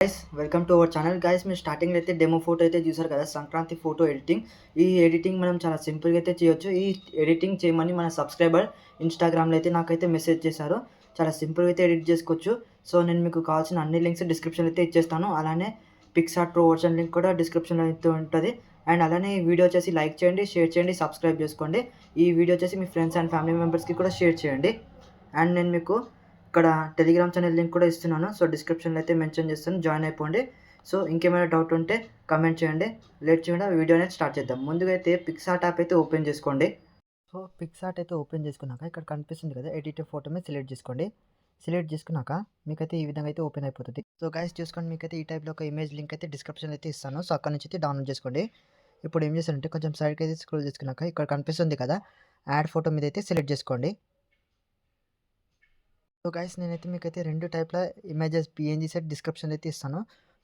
Guys welcome to our channel. Guys మీరు స్టార్టింగ్లో అయితే డెమో ఫోటో అయితే చూసారు కదా, సంక్రాంతి ఫోటో ఎడిటింగ్. ఈ ఎడిటింగ్ మనం చాలా సింపుల్గా అయితే చేయొచ్చు. ఈ ఎడిటింగ్ చేయమని మన సబ్స్క్రైబర్ ఇన్స్టాగ్రామ్లో అయితే నాకైతే మెసేజ్ చేశారు. చాలా సింపుల్గా అయితే ఎడిట్ చేసుకోవచ్చు. సో నేను మీకు కావాల్సిన అన్ని లింక్స్ డిస్క్రిప్షన్ అయితే ఇచ్చేస్తాను. అలానే పిక్సార్ట్ ప్రో వర్షన్ లింక్ కూడా డిస్క్రిప్షన్లో అయితే ఉంటుంది. అండ్ అలానే ఈ వీడియో వచ్చేసి లైక్ చేయండి, షేర్ చేయండి, సబ్స్క్రైబ్ చేసుకోండి. ఈ వీడియో వచ్చేసి మీ ఫ్రెండ్స్ అండ్ ఫ్యామిలీ మెంబర్స్కి కూడా షేర్ చేయండి. అండ్ నేను మీకు ఇక్కడ టెలిగ్రామ్ ఛానల్ లింక్ కూడా ఇస్తున్నాను. సో డిస్క్రిప్షన్లో అయితే మెన్షన్ చేస్తాను, జాయిన్ అయిపోండి. సో ఇంకేమైనా డౌట్ ఉంటే కమెంట్ చేయండి. లేట్ చేయకుండా వీడియో అనేది స్టార్ట్ చేద్దాం. ముందుగా అయితే పిక్సార్ట్ యాప్ అయితే ఓపెన్ చేసుకోండి. సో పిక్సార్ట్ అయితే ఓపెన్ చేసుకున్నాక ఇక్కడ కనిపిస్తుంది కదా, ఎడిట్ ఫోటో మీద సెలెక్ట్ చేసుకోండి. సెలెక్ట్ చేసుకున్నాక మీకైతే ఈ విధంగా అయితే ఓపెన్ అయిపోతుంది. సో గైస్ చూసుకోండి, మీకైతే ఈ టైప్లో ఒక ఇమేజ్ లింక్ అయితే డిస్క్రిప్షన్ అయితే ఇస్తాను. సో అక్కడ నుంచి అయితే డౌన్లోడ్ చేసుకోండి. ఇప్పుడు ఏం చేస్తారంటే కొంచెం సైడ్కి అయితే స్క్రోల్ చేసుకున్నాక ఇక్కడ కనిపిస్తుంది కదా, యాడ్ ఫోటో మీద అయితే సెలెక్ట్ చేసుకోండి. సో గైస్ నేనైతే మీకైతే రెండు టైప్ల ఇమేజెస్ పిఎన్జీ సెట్ డిస్క్రిప్షన్ అయితే ఇస్తాను.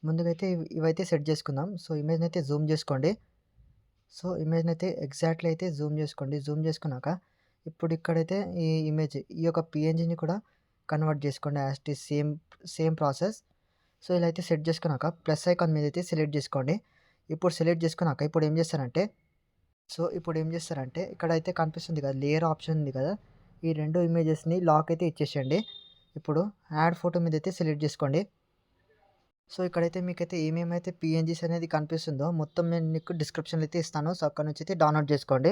ముందుగా అయితే ఇవైతే సెట్ చేసుకుందాం. సో ఇమేజ్ని అయితే జూమ్ చేసుకోండి. సో ఇమేజ్ని అయితే ఎగ్జాక్ట్లీ అయితే జూమ్ చేసుకోండి. జూమ్ చేసుకున్నాక ఇప్పుడు ఇక్కడైతే ఈ ఇమేజ్ ఈ యొక్క పిఎన్జీని కూడా కన్వర్ట్ చేసుకోండి. As it is same process. So ఇలా అయితే సెట్ చేసుకున్నాక ప్లస్ ఐకాన్ మీద అయితే సెలెక్ట్ చేసుకోండి. ఇప్పుడు సెలెక్ట్ చేసుకున్నాక ఇప్పుడు ఏం చేస్తారంటే ఇక్కడైతే కనిపిస్తుంది కదా, లేయర్ ఆప్షన్ ఉంది కదా, ఈ రెండు ఇమేజెస్ని లాక్ అయితే ఇచ్చేసేయండి. ఇప్పుడు యాడ్ ఫోటో మీద అయితే సెలెక్ట్ చేసుకోండి. సో ఇక్కడైతే మీకైతే ఏమేమైతే పిఎన్జీస్ అనేది కనిపిస్తుందో మొత్తం నేను మీకు డిస్క్రిప్షన్లో అయితే ఇస్తాను. సో అక్కడ నుంచి అయితే డౌన్లోడ్ చేసుకోండి.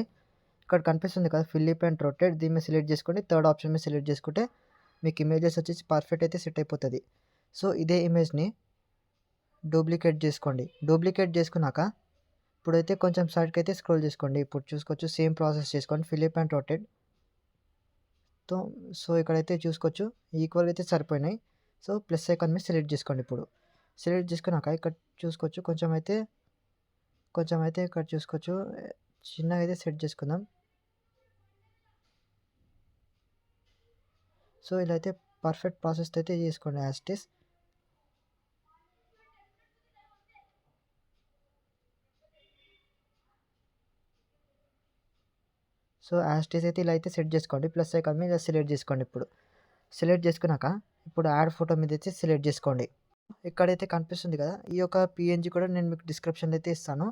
ఇక్కడ కనిపిస్తుంది కదా, ఫిలిప్ అండ్ రొటేట్, దీని మీద సెలెక్ట్ చేసుకోండి. థర్డ్ ఆప్షన్ మీద సెలెక్ట్ చేసుకుంటే మీకు ఇమేజెస్ వచ్చేసి పర్ఫెక్ట్ అయితే సెట్ అయిపోతుంది. సో ఇదే ఇమేజ్ని డూప్లికేట్ చేసుకోండి. డూప్లికేట్ చేసుకున్నాక ఇప్పుడైతే కొంచెం సైడ్కి అయితే స్క్రోల్ చేసుకోండి. ఇప్పుడు చూసుకోవచ్చు, సేమ్ ప్రాసెస్ చేసుకోండి, ఫిలిప్ అండ్ రొటేట్. సో ఇక్కడైతే చూసుకోవచ్చు ఈక్వల్గా అయితే సరిపోయినాయి. సో ప్లస్ ఐకాన్ మీద సెలెక్ట్ చేసుకోండి. ఇప్పుడు సెలెక్ట్ చేసుకున్నాక ఇక్కడ చూసుకోవచ్చు కొంచెం అయితే ఇక్కడ చూసుకోవచ్చు చిన్నగా అయితే సెట్ చేసుకుందాం. సో ఇలా అయితే పర్ఫెక్ట్ ప్రాసెస్ అయితే చేసుకోండి as it is. So as it is అయితే ఇలా అయితే సెట్ చేసుకోండి. ప్లస్ ఐకాన్ మీద సెలెక్ట్ చేసుకోండి. ఇప్పుడు సెలెక్ట్ చేసుకున్నాక ఇప్పుడు యాడ్ ఫోటో మీద అయితే సెలెక్ట్ చేసుకోండి. ఇక్కడైతే కనిపిస్తుంది కదా, ఈ యొక్క పిఎన్జీ కూడా నేను మీకు డిస్క్రిప్షన్లో అయితే ఇస్తాను.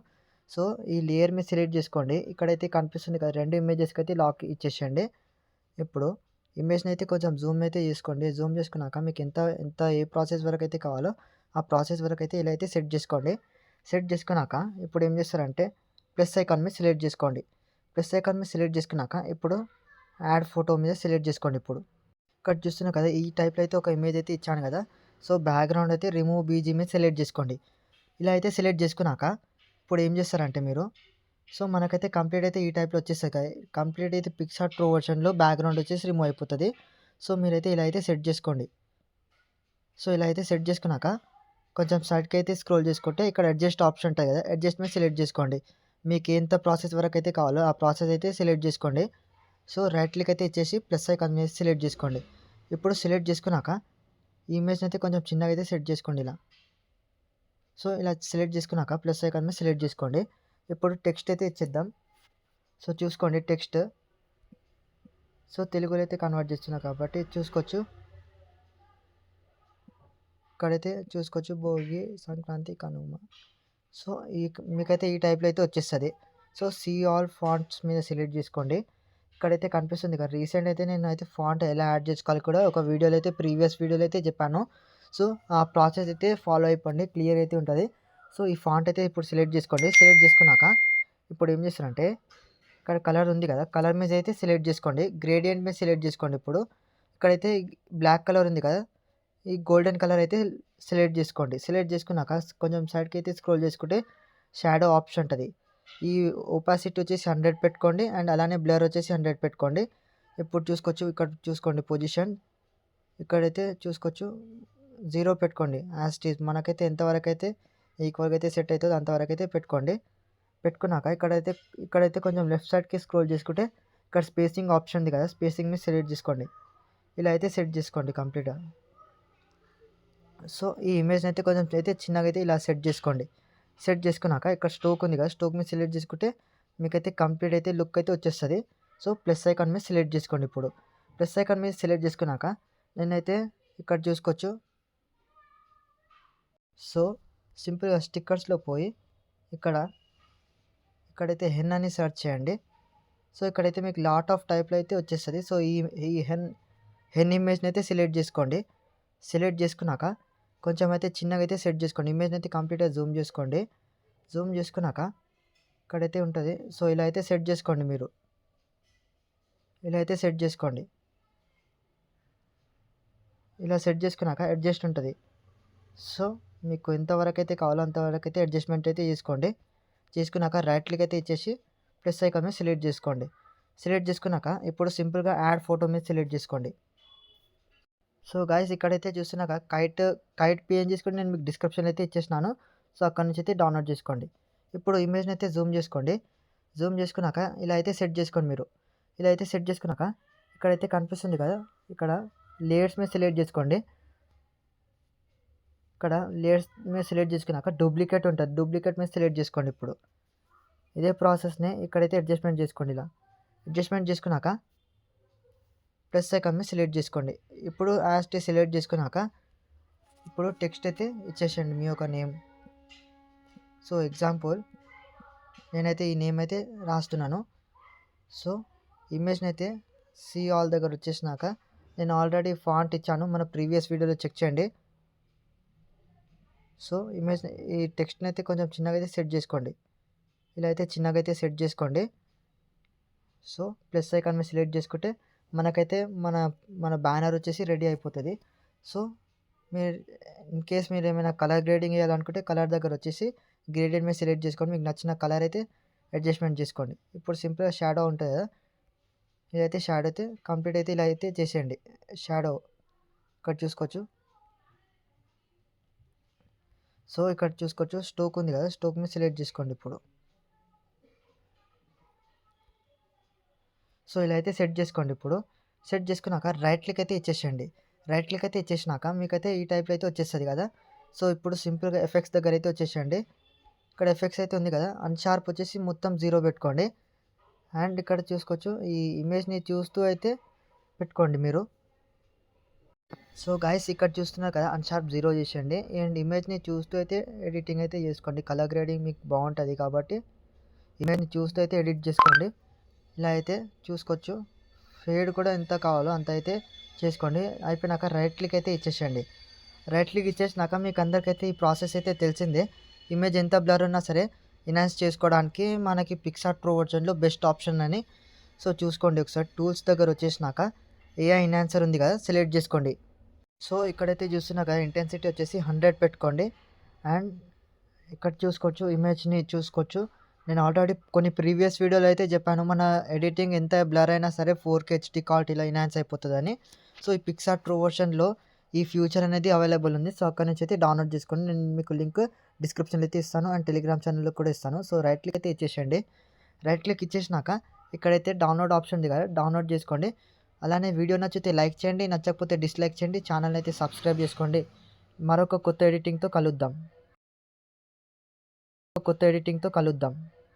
సో ఈ లేయర్ మీద సెలెక్ట్ చేసుకోండి. ఇక్కడైతే కనిపిస్తుంది కదా, రెండు ఇమేజెస్కి అయితే లాక్ ఇచ్చేసేయండి. ఇప్పుడు ఇమేజ్ని అయితే కొంచెం జూమ్ అయితే చేసుకోండి. జూమ్ చేసుకున్నాక మీకు ఎంత ఎంత ఏ ప్రాసెస్ వరకు అయితే కావాలో ఆ ప్రాసెస్ వరకు అయితే ఇలా అయితే సెట్ చేసుకోండి. సెట్ చేసుకున్నాక ఇప్పుడు ఏం చేస్తారంటే ప్లస్ ఐకాన్ మీద సెలెక్ట్ చేసుకోండి. ప్లస్ ఐకాన్ మీద సెలెక్ట్ చేసుకున్నాక ఇప్పుడు యాడ్ ఫోటో మీద సెలెక్ట్ చేసుకోండి. ఇప్పుడు ఇక్కడ చూస్తున్నా కదా, ఈ టైప్లో అయితే ఒక ఇమేజ్ అయితే ఇచ్చాను కదా. సో బ్యాక్గ్రౌండ్ అయితే రిమూవ్ బీజీ మీద సెలెక్ట్ చేసుకోండి. ఇలా అయితే సెలెక్ట్ చేసుకున్నాక ఇప్పుడు ఏం చేస్తారంటే మీరు, సో మనకైతే కంప్లీట్ అయితే ఈ టైప్లో వచ్చేస్తాయి కదా, కంప్లీట్ అయితే పిక్సార్ట్ ప్రో వర్షన్లో బ్యాక్గ్రౌండ్ వచ్చేసి రిమూవ్ అయిపోతుంది. సో మీరైతే ఇలా అయితే సెట్ చేసుకోండి. సో ఇలా అయితే సెట్ చేసుకున్నాక కొంచెం సైడ్కి అయితే స్క్రోల్ చేసుకుంటే ఇక్కడ అడ్జస్ట్ ఆప్షన్ ఉంటుంది కదా, అడ్జస్ట్ మీద సెలెక్ట్ చేసుకోండి. మీకు ఎంత ప్రాసెస్ వరకు అయితే కావాలో ఆ ప్రాసెస్ అయితే సెలెక్ట్ చేసుకోండి. సో రైట్ క్లిక్ అయితే ఇచ్చేసి ప్లస్ ఐకాన్ మీద సెలెక్ట్ చేసుకోండి. ఇప్పుడు సెలెక్ట్ చేసుకున్నాక ఈ ఇమేజ్ని అయితే కొంచెం చిన్నగా అయితే సెట్ చేసుకోండి ఇలా. సో ఇలా సెలెక్ట్ చేసుకున్నాక ప్లస్ ఐకాన్ మీద సెలెక్ట్ చేసుకోండి. ఇప్పుడు టెక్స్ట్ అయితే ఇచ్చేద్దాం. సో చూసుకోండి టెక్స్ట్. సో తెలుగులో అయితే కన్వర్ట్ చేస్తున్నా కాబట్టి చూసుకోవచ్చు. ఇక్కడైతే చూసుకోవచ్చు, భోగి, సంక్రాంతి, కనుమ. సో మీకైతే ఈ టైప్లో అయితే వచ్చేస్తుంది. సో సీ ఆల్ ఫాంట్స్ మీద సెలెక్ట్ చేసుకోండి. ఇక్కడైతే కనిపిస్తుంది కదా, రీసెంట్ అయితే నేను అయితే ఫాంట్ ఎలా యాడ్ చేసుకోవాలి కూడా ఒక వీడియోలో అయితే ప్రీవియస్ వీడియోలో అయితే చెప్పాను. సో ఆ ప్రాసెస్ అయితే ఫాలో అయిపోండి, క్లియర్ అయితే ఉంటుంది. సో ఈ ఫాంట్ అయితే ఇప్పుడు సెలెక్ట్ చేసుకోండి. సెలెక్ట్ చేసుకున్నాక ఇప్పుడు ఏం చేస్తారంటే ఇక్కడ కలర్ ఉంది కదా, కలర్ మీద అయితే సెలెక్ట్ చేసుకోండి. గ్రేడియంట్ మీద సెలెక్ట్ చేసుకోండి. ఇప్పుడు ఇక్కడైతే బ్లాక్ కలర్ ఉంది కదా, ఈ గోల్డెన్ కలర్ అయితే సెలెక్ట్ చేసుకోండి. సెలెక్ట్ చేసుకున్నాక కొంచెం సైడ్కి అయితే స్క్రోల్ చేసుకుంటే షాడో ఆప్షన్ ఉంటుంది. ఈ ఒపాసిటీ వచ్చేసి 100 పెట్టుకోండి. అండ్ అలానే బ్లర్ వచ్చేసి 100 పెట్టుకోండి. ఇప్పుడు చూసుకోవచ్చు, ఇక్కడ చూసుకోండి పొజిషన్, ఇక్కడైతే చూసుకోవచ్చు 0 పెట్టుకోండి. యాజ్ ఇట్ ఈజ్ మనకైతే ఎంతవరకు అయితే ఈక్వల్గా అయితే సెట్ అవుతుందో అంతవరకు అయితే పెట్టుకోండి. పెట్టుకున్నాక ఇక్కడైతే కొంచెం లెఫ్ట్ సైడ్కి స్క్రోల్ చేసుకుంటే ఇక్కడ స్పేసింగ్ ఆప్షన్ ఉంది కదా, స్పేసింగ్ మీద సెలెక్ట్ చేసుకోండి. ఇలా అయితే సెట్ చేసుకోండి కంప్లీట్గా. సో ఈ ఇమేజ్ని అయితే కొంచెం అయితే చిన్నగా అయితే ఇలా సెట్ చేసుకోండి. సెట్ చేసుకున్నాక ఇక్కడ స్ట్రోక్ ఉంది కదా, స్ట్రోక్ మీద సెలెక్ట్ చేసుకుంటే మీకైతే కంప్లీట్ అయితే లుక్ అయితే వచ్చేస్తుంది. సో ప్లస్ ఐకాన్ మీద సెలెక్ట్ చేసుకోండి. ఇప్పుడు ప్లస్ ఐకాన్ మీద సెలెక్ట్ చేసుకున్నాక నేనైతే ఇక్కడ చూసుకోవచ్చు, సో సింపుల్గా స్టిక్కర్స్లో పోయి ఇక్కడైతే హెన్ అని సెర్చ్ చేయండి. సో ఇక్కడైతే మీకు లాట్ ఆఫ్ టైప్లో అయితే వచ్చేస్తుంది. సో ఈ హెన్ ఇమేజ్ని అయితే సెలెక్ట్ చేసుకోండి. సెలెక్ట్ చేసుకున్నాక కొంచెం అయితే చిన్నగా అయితే సెట్ చేసుకోండి. ఇమేజ్ని అయితే కంప్లీట్గా జూమ్ చేసుకోండి. జూమ్ చేసుకున్నాక ఇక్కడైతే ఉంటుంది. సో ఇలా అయితే సెట్ చేసుకోండి. మీరు ఇలా అయితే సెట్ చేసుకోండి. ఇలా సెట్ చేసుకున్నాక అడ్జస్ట్ ఉంటుంది. సో మీకు ఎంతవరకు అయితే కావాలో అంతవరకు అయితే అడ్జస్ట్మెంట్ అయితే చేసుకోండి. చేసుకున్నాక రైట్ క్లిక్ అయితే ఇచ్చేసి ప్లస్ ఐకాన్ మీద సెలెక్ట్ చేసుకోండి. సెలెక్ట్ చేసుకున్నాక ఇప్పుడు సింపుల్గా యాడ్ ఫోటో మీద సెలెక్ట్ చేసుకోండి. సో గాయస్ ఇక్కడైతే చూస్తున్నాక కైట్ పిఎన్జీస్ కూడా నేను మీకు డిస్క్రిప్షన్ అయితే ఇచ్చేసినాను. సో అక్కడ నుంచి అయితే డౌన్లోడ్ చేసుకోండి. ఇప్పుడు ఇమేజ్ని అయితే జూమ్ చేసుకోండి. జూమ్ చేసుకున్నాక ఇలా అయితే సెట్ చేసుకోండి. మీరు ఇలా అయితే సెట్ చేసుకున్నాక ఇక్కడైతే కనిపిస్తుంది కదా, ఇక్కడ లేయర్స్ మీద సెలెక్ట్ చేసుకోండి. ఇక్కడ లేయర్స్ మీద సెలెక్ట్ చేసుకున్నాక డూప్లికేట్ ఉంటుంది, డూప్లికేట్ మీద సెలెక్ట్ చేసుకోండి. ఇప్పుడు ఇదే ప్రాసెస్ని ఇక్కడైతే అడ్జస్ట్మెంట్ చేసుకోండి. ఇలా అడ్జస్ట్మెంట్ చేసుకున్నాక ప్లస్ ఐకాన్ మీద సెలెక్ట్ చేసుకోండి. ఇప్పుడు యాస్టీ సెలెక్ట్ చేసుకున్నాక ఇప్పుడు టెక్స్ట్ అయితే ఇచ్చేసేయండి మీ యొక్క నేమ్. సో ఎగ్జాంపుల్ నేనైతే ఈ నేమ్ అయితే రాస్తున్నాను. సో ఇమేజ్ని అయితే సీ ఆల్ దగ్గర వచ్చేసినాక నేను ఆల్రెడీ ఫాంట్ ఇచ్చాను, మన ప్రీవియస్ వీడియోలో చెక్ చేయండి. సో ఇమేజ్ ఈ టెక్స్ట్ని అయితే కొంచెం చిన్నగా అయితే సెట్ చేసుకోండి. ఇలా అయితే చిన్నగా అయితే సెట్ చేసుకోండి. సో ప్లస్ ఐకాన్ మీద సెలెక్ట్ చేసుకుంటే మనకైతే మన బ్యానర్ వచ్చేసి రెడీ అయిపోతుంది. సో మీరు ఇన్ కేస్ మీరు ఏమైనా కలర్ గ్రేడింగ్ వేయాలనుకుంటే కలర్ దగ్గర వచ్చేసి గ్రేడియంట్ మీద సెలెక్ట్ చేసుకోండి. మీకు నచ్చిన కలర్ అయితే అడ్జస్ట్మెంట్ చేసుకోండి. ఇప్పుడు సింపుల్గా షాడో ఉంటుంది కదా, ఇదైతే షాడో అయితే కంప్లీట్ అయితే ఇలా అయితే చేసేయండి. షాడో ఇక్కడ చూసుకోవచ్చు. సో ఇక్కడ చూసుకోవచ్చు స్టోక్ ఉంది కదా, స్టోక్ మీద సెలెక్ట్ చేసుకోండి. ఇప్పుడు సో ఇలా అయితే సెట్ చేసుకోండి. ఇప్పుడు సెట్ చేసుకున్నాక రైట్ క్లిక్ అయితే ఇచ్చేసేయండి. రైట్ క్లిక్ అయితే ఇచ్చేసినాక మీకైతే ఈ టైప్లో అయితే వచ్చేస్తుంది కదా. సో ఇప్పుడు సింపుల్గా ఎఫెక్ట్స్ దగ్గర అయితే వచ్చేసేయండి. ఇక్కడ ఎఫెక్ట్స్ అయితే ఉంది కదా, అన్షార్ప్ వచ్చేసి మొత్తం 0 పెట్టుకోండి. అండ్ ఇక్కడ చూసుకోవచ్చు ఈ ఇమేజ్ని చూస్తూ అయితే పెట్టుకోండి మీరు. సో గాయస్ ఇక్కడ చూస్తున్నారు కదా, అన్షార్ప్ 0 చేసేయండి. అండ్ ఇమేజ్ని చూస్తూ అయితే ఎడిటింగ్ అయితే చేసుకోండి. కలర్ గ్రేడింగ్ మీకు బాగుంటుంది కాబట్టి ఇమేజ్ని చూస్తూ అయితే ఎడిట్ చేసుకోండి. ఇలా అయితే చూసుకోవచ్చు. ఫేడ్ కూడా ఎంత కావాలో అంత అయితే చేసుకోండి. అయిపోయినాక రైట్ క్లిక్ అయితే ఇచ్చేసేయండి. రైట్ క్లిక్ ఇచ్చేసినాక మీకు అందరికైతే ఈ ప్రాసెస్ అయితే తెలిసిందే. ఇమేజ్ ఎంత బ్లర్ ఉన్నా సరే ఎన్హాన్స్ చేసుకోవడానికి మనకి పిక్సార్ట్ ప్రో వర్జన్లో బెస్ట్ ఆప్షన్ అని. సో చూసుకోండి ఒకసారి. టూల్స్ దగ్గర వచ్చేసినాక ఏఐ ఎన్హాన్సర్ ఉంది కదా, సెలెక్ట్ చేసుకోండి. సో ఇక్కడైతే చూస్తున్నా కదా, ఇంటెన్సిటీ వచ్చేసి 100 పెట్టుకోండి. అండ్ ఇక్కడ చూసుకోవచ్చు ఇమేజ్ని చూసుకోవచ్చు. నేను ఆల్రెడీ కొన్ని ప్రీవియస్ వీడియోలో అయితే చెప్పాను, మన ఎడిటింగ్ ఎంత బ్లర్ అయినా సరే 4K HD క్వాలిటీలో ఎన్హాన్స్ అయిపోతుందని. సో ఈ పిక్సార్ట్ ప్రో వర్షన్లో ఈ ఫ్యూచర్ అనేది అవైలబుల్ ఉంది. సో అక్కడ నుంచి అయితే డౌన్లోడ్ చేసుకోండి. నేను మీకు లింక్ డిస్క్రిప్షన్లో అయితే ఇస్తాను అండ్ టెలిగ్రామ్ ఛానల్లో కూడా ఇస్తాను. సో రైట్ క్లిక్ అయితే ఇచ్చేసేయండి. రైట్ క్లిక్ ఇచ్చేసినాక ఇక్కడైతే డౌన్లోడ్ ఆప్షన్ ఉంది కదా, డౌన్లోడ్ చేసుకోండి. అలానే వీడియో నచ్చితే లైక్ చేయండి, నచ్చకపోతే డిస్లైక్ చేయండి. ఛానల్ అయితే సబ్స్క్రైబ్ చేసుకోండి. మరొక కొత్త ఎడిటింగ్తో కలుద్దాం.